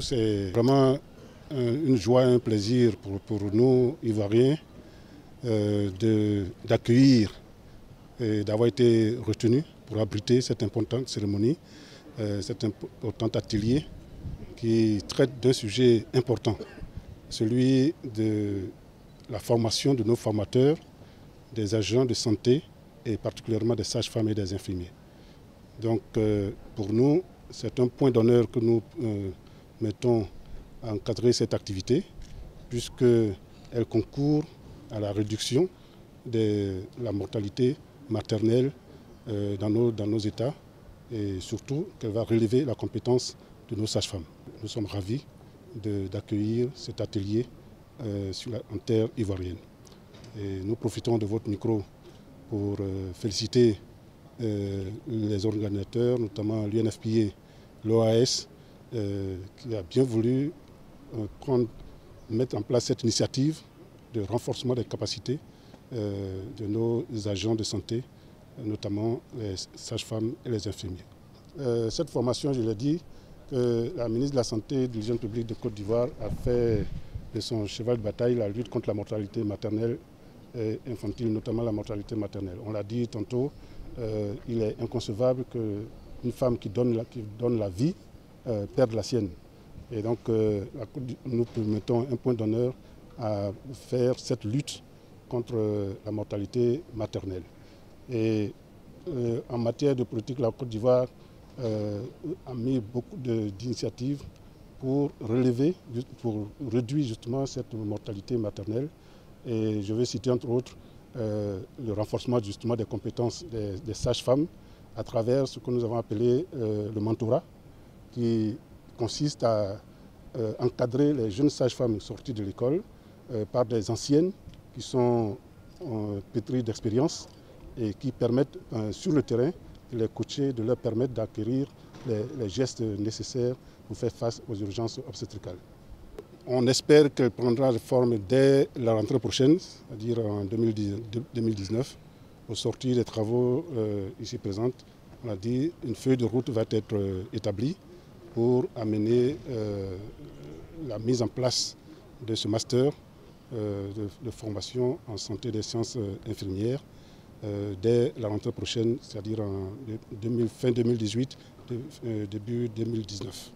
C'est vraiment une joie, un plaisir pour nous, Ivoiriens, d'accueillir et d'avoir été retenus pour abriter cette importante cérémonie, cet important atelier qui traite d'un sujet important, celui de la formation de nos formateurs, des agents de santé et particulièrement des sages-femmes et des infirmiers. Donc pour nous, c'est un point d'honneur que nous mettons à encadrer cette activité puisqu'elle concourt à la réduction de la mortalité maternelle dans nos États et surtout qu'elle va relever la compétence de nos sages-femmes. Nous sommes ravis d'accueillir cet atelier en terre ivoirienne. Et nous profitons de votre micro pour féliciter les organisateurs, notamment l'UNFPA, l'OAS, qui a bien voulu mettre en place cette initiative de renforcement des capacités de nos agents de santé, notamment les sages-femmes et les infirmiers. Cette formation, je l'ai dit, que la ministre de la Santé et de l'Hygiène publique de Côte d'Ivoire a fait de son cheval de bataille la lutte contre la mortalité maternelle et infantile, notamment la mortalité maternelle. On l'a dit tantôt, il est inconcevable qu'une femme qui donne la vie perde la sienne. Et donc nous mettons un point d'honneur à faire cette lutte contre la mortalité maternelle. Et en matière de politique, la Côte d'Ivoire a mis beaucoup d'initiatives pour réduire justement cette mortalité maternelle. Et je vais citer entre autres le renforcement justement des compétences des sages-femmes à travers ce que nous avons appelé le mentorat, qui consiste à encadrer les jeunes sages-femmes sorties de l'école par des anciennes qui sont pétries d'expérience et qui permettent sur le terrain de les coacher, de leur permettre d'acquérir les gestes nécessaires pour faire face aux urgences obstétricales. On espère qu'elle prendra forme dès la rentrée prochaine, c'est-à-dire en 2019, au sortir des travaux ici présents. On a dit une feuille de route va être établie pour amener la mise en place de ce master de formation en santé des sciences infirmières dès la rentrée prochaine, c'est-à-dire fin 2018, début 2019.